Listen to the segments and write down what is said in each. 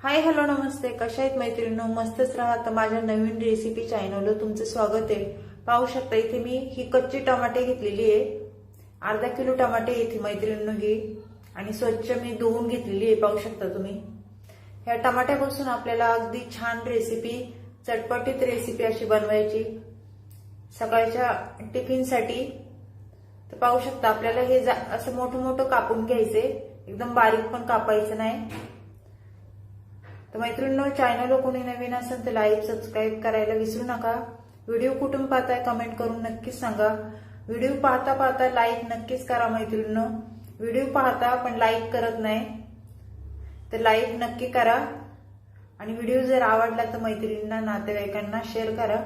Hi hello नमस्ते, कशा आहेत मैत्रिणींनो? मस्तच राहा. तर माझ्या नवीन रेसिपी चॅनलवर तुमचं स्वागत आहे. पाहू शकता इथे मी ही कच्ची टमाटे घेतलेली आहे. अर्धा किलो टमाटे इथे मैत्रिणींनो ही, आणि स्वच्छ मी धुवून घेतलेली आहे. पाहू शकता तुम्ही. ह्या टमाट्यापासून आपल्याला अगदी छान रेसिपी, चटपटीत रेसिपी अशी बनवायची सकाळच्या टिफिनसाठी. तर पाहू शकता आपल्याला हे असं मोठं मोठं कापून घ्यायचे, एकदम बारीक पण कापायचं नाही. तर मैत्रिणींनो, चॅनलवर कोणी नवीन असेल तर लाईक सबस्क्राईब करायला विसरू नका. व्हिडिओ कुठून पाहताय कमेंट करून नक्कीच सांगा. व्हिडिओ पाहता पाहता लाईक नक्कीच करा मैत्रिणींनो. व्हिडिओ पाहता पण लाईक करत नाही, तर लाईक नक्की करा. आणि व्हिडिओ जर आवडला तर मैत्रिणींना, नातेवाईकांना शेअर करा.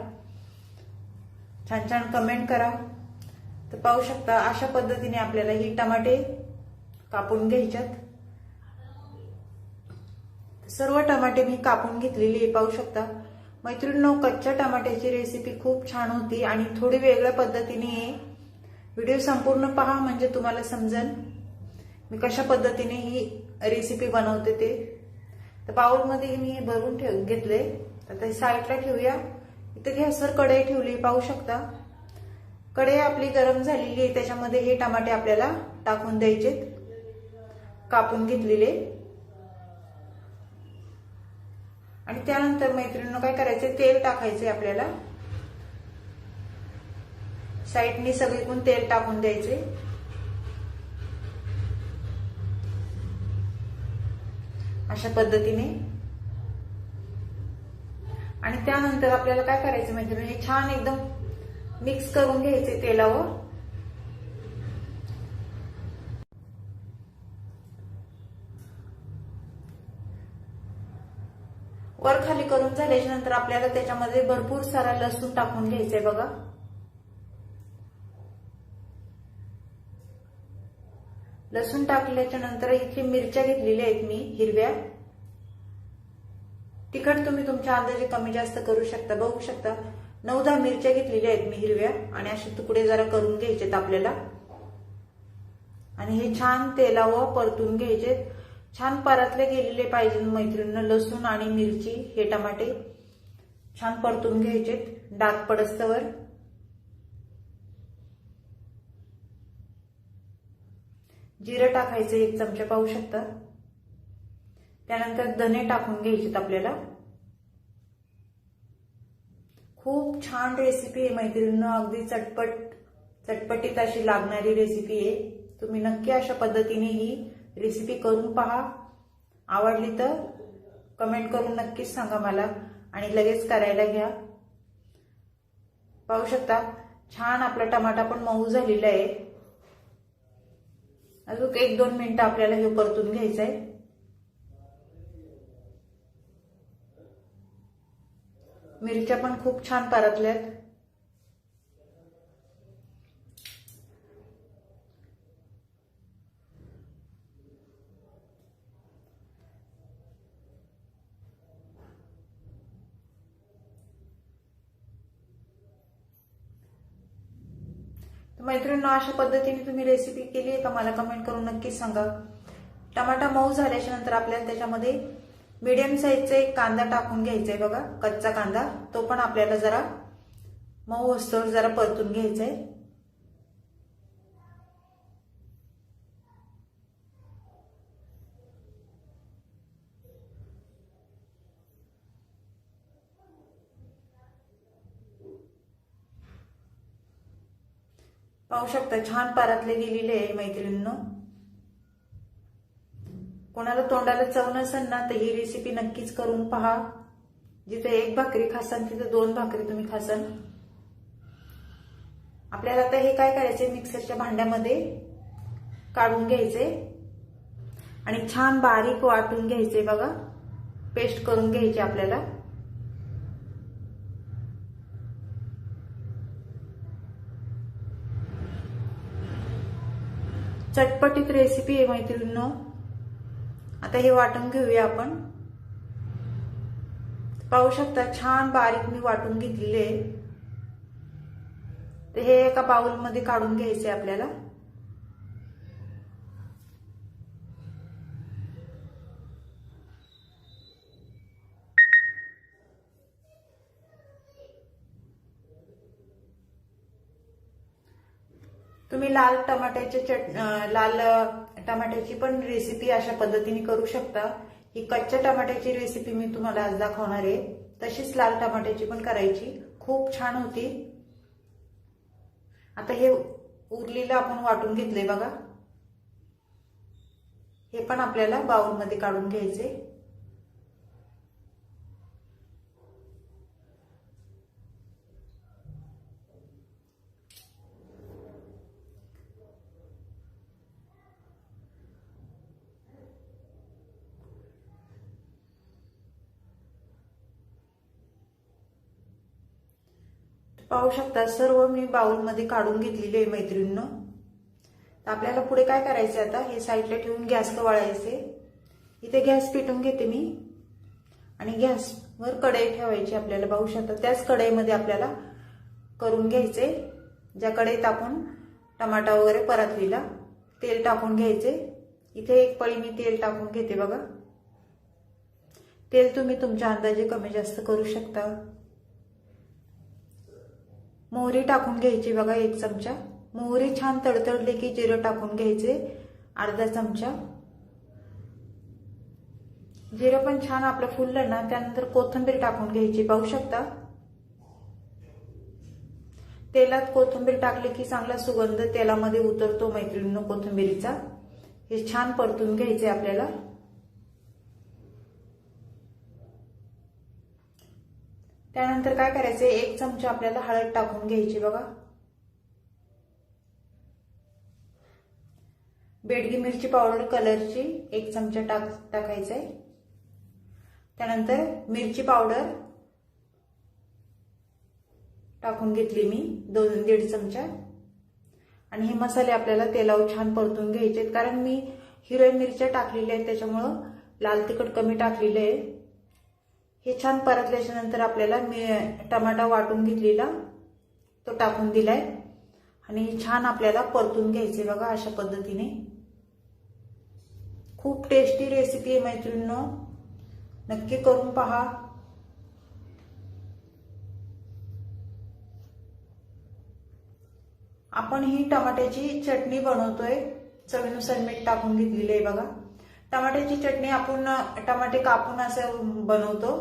छान छान कमेंट करा. तर पाहू शकता अशा पद्धतीने आपल्याला ही टमाटे कापून घ्यायच्यात. सर्व टमाटे मी कापून घेतलेली आहे. पाहू शकता मैत्रिणींनो, कच्च्या टमाट्याची रेसिपी खूप छान होती आणि थोडी वेगळ्या पद्धतीने आहे. व्हिडिओ संपूर्ण पहा म्हणजे तुम्हाला समजेल मी कशा पद्धतीने ही रेसिपी बनवते ते. तर बाउलमध्ये मी हे भरून घेतले. आता साईडला ठेवूया. इथे गॅसवर कढई ठेवली. पाहू शकता कढई आपली गरम झालेली आहे. त्याच्यामध्ये हे टमाटे आपल्याला टाकून द्यायचे, कापून घेतलेले. आणि त्यानंतर मैत्रिणींनो काय करायचे, तेल टाकायचे आपल्याला. साईडनी सगळीकडून तेल टाकून द्यायचे. अशा पद्धतीने. आणि त्यानंतर आपल्याला काय करायचं मैत्रिणींनो, हे छान एकदम मिक्स करून घ्यायचे तेलावर. वर खाली करून झाल्याच्या नंतर आपल्याला त्याच्यामध्ये भरपूर सारा लसूण टाकून घ्यायचंय बघा. लसूण टाकल्याच्या नंतर इथे मिरच्या घेतलेल्या आहेत मी हिरव्या. तिखट तुम्ही तुमच्या अंदाजे कमी जास्त करू शकता. बघू शकता 9-10 मिरच्या घेतलेल्या आहेत मी हिरव्या, आणि असे तुकडे जरा करून घ्यायचेत आपल्याला. आणि हे छान तेलावर परतून घ्यायचे. छान परतले गेलेले पाहिजे मैत्रिणींनो. लसूण आणि मिरची, हे टमाटे छान परतून घ्यायचे डाग पडस्तवर. जिरं टाकायचं 1 चमचा. पाहू शकता. त्यानंतर धने टाकून घ्यायचेत आपल्याला. खूप छान रेसिपी आहे मैत्रिणींनो. अगदी चटपटीत अशी लागणारी रेसिपी आहे. तुम्ही नक्की अशा पद्धतीने ही रेसिपी करून पहा. आवडली तर कमेंट करून नक्कीच सांगा मला, आणि लगेच करायला घ्या. पाहू शकता छान आपला टमाटा पण मऊ झालेला आहे. अजून 1-2 मिनिटं आपल्याला हे परतून घ्यायचं आहे. मिरच्या पण खूप छान परतल्यात. मैत्रिणींनो, अशा पद्धतीने तुम्ही रेसिपी केली आहे का मला कमेंट करून नक्कीच सांगा. टमाटा मऊ झाल्याच्या नंतर आपल्याला त्याच्यामध्ये मीडियम साईजचा एक कांदा टाकून घ्यायचा आहे बघा, कच्चा कांदा. तो पण आपल्याला जरा मऊ असतो, जरा परतून घ्यायचा आहे. पाहू शकता छान परतले गेलेले आहे मैत्रिणींनो. कोणाला तोंडाला चव नसेल ना, तर ही रेसिपी नक्कीच करून पहा. जिथे 1 भाकरी खासान तिथे 2 भाकरी तुम्ही खासान. आपल्याला आता हे काय करायचे, मिक्सरच्या भांड्यामध्ये काढून घ्यायचे आणि छान बारीक वाटून घ्यायचे बघा. पेस्ट करून घ्यायची आपल्याला. चटपटीत रेसिपी आहे मैत्रिणींनो. आता हे वाटून घेऊया आपण. पाहू शकता छान बारीक मी वाटून घेतलेले आहे. तर हे एका बाउलमध्ये काढून घ्यायचे आपल्याला. तुम्ही लाल टमाट्याची पण रेसिपी अशा पद्धतीने करू शकता। ही कच्च्या टमाट्याची रेसिपी मी तुम्हाला आज दाखवणार आहे, तशीच लाल टमाट्याची पण करायची, खूप छान होती। आता हे उरलेलं आपण वाटून घेतलंय बघा, हे पण आपल्याला बाउलमध्ये काढून घ्यायचे। पाहू शकता सर्व मी बाउलमध्ये काढून घेतलेले आहे मैत्रिणींनो। तर आपल्याला पुढे काय करायचं आता, हे साईडला ठेवून गॅसला वळायचे। इथे गॅस पेटवून घेते मी आणि गॅसवर कढई ठेवायची आपल्याला। पाहू शकता त्याच कढईमध्ये आपल्याला करून घ्यायचे, ज्या कढईत आपण टमाटा वगैरे परतलेला, तेल टाकून घ्यायचे। इथे एक पळी मी तेल टाकून घेते बघा। तेल तुम्ही तुमच्या अंदाजे कमी जास्त करू शकता। मोहरी टाकून घ्यायची बघा 1 चमचा। मोहरी छान तडतडली की जिरं टाकून घ्यायचे अर्धा चमचा। जिरं पण छान आपलं फुललं ना, त्यानंतर कोथिंबीर टाकून घ्यायची। पाहू शकता तेलात कोथिंबीर टाकली की चांगला सुगंध तेलामध्ये उतरतो मैत्रिणींनो कोथिंबीरीचा। हे छान परतून घ्यायचे आपल्याला। त्यानंतर काय करायचे, 1 चमचा आपल्याला हळद टाकून घ्यायची बघा। बेडगी मिरची पावडर कलरची 1 चमचा टाकायचंय। त्यानंतर मिरची पावडर टाकून घेतली मी 2-1.5 चमचा। आणि हे मसाले आपल्याला तेलावर छान परतून घ्यायचे, कारण मी हिरव्या मिरच्या टाकलेल्या आहेत त्याच्यामुळं लाल तिखट कमी टाकलेलं आहे। हे छान परतल्याच्या नंतर आपल्याला टमाटा वाटून घेतलेला तो टाकून दिलाय आणि छान आपल्याला परतून घ्यायचे बघा अशा पद्धतीने। खूप टेस्टी रेसिपी आहे मैत्रिणींनो, नक्की करून पहा। आपण ही टमाट्याची चटणी बनवतोय, चवीनुसार मीठ टाकून घेतलेलं आहे बघा। टमाट्याची चटणी आपण टमाटे कापून असं बनवतो,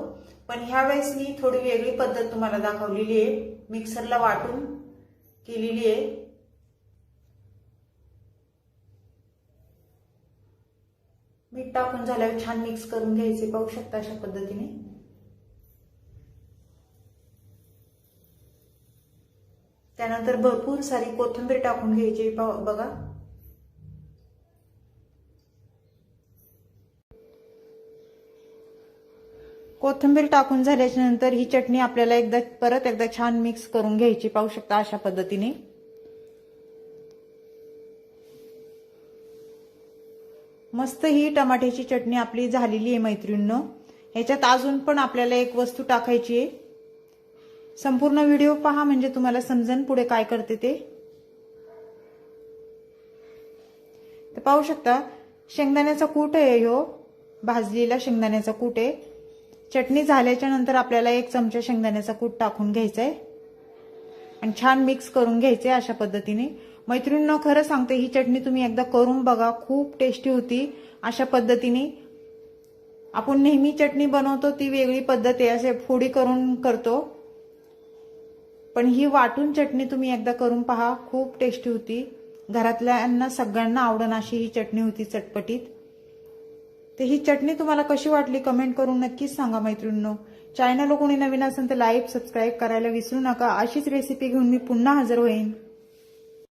पण ह्या वेळेस मी थोडी वेगळी पद्धत तुम्हाला दाखवलेली आहे, मिक्सरला वाटून केलेली आहे। मीठ टाकून झाल्यावर छान मिक्स करून घ्यायचे। पाहू शकता अशा पद्धतीने। त्यानंतर भरपूर सारी कोथिंबीर टाकून घ्यायची बघा। कोथिंबीर टाकून झाल्याच्या नंतर ही चटणी आपल्याला परत एकदा छान मिक्स करून घ्यायची। पाहू शकता अशा पद्धतीने। मस्त ही टमाट्याची चटणी आपली झालेली आहे मैत्रिणींनो। ह्याच्यात अजून पण आपल्याला एक वस्तू टाकायची आहे। संपूर्ण व्हिडिओ पहा म्हणजे तुम्हाला समजेल पुढे काय करते ते। तर पाहू शकता शेंगदाण्याचा कूट आहे, ह्यो भाजलेला शेंगदाण्याचा कूट आहे। चटणी झाल्याच्या नंतर आपल्याला 1 चमचा शेंगदाण्याचा कूट टाकून घ्यायचा आहे आणि छान मिक्स करून घ्यायचे अशा पद्धतीने। मैत्रिणींनो खरं सांगते, ही चटणी तुम्ही एकदा करून बघा, खूप टेस्टी होती। अशा पद्धतीने आपण नेहमी चटणी बनवतो ती वेगळी पद्धत आहे, असे फोडी करून करतो, पण ही वाटून चटणी तुम्ही एकदा करून पहा, खूप टेस्टी होती। घरातल्यांना सगळ्यांना आवडण अशी ही चटणी होती चटपटीत। तर ही चटणी तुम्हाला कशी वाटली कमेंट करून नक्कीच सांगा मैत्रिणींनो। चॅनल कोणी नवीन असेल तर लाईक सबस्क्राईब करायला विसरू नका। अशीच रेसिपी घेऊन मी पुन्हा हजर होईन।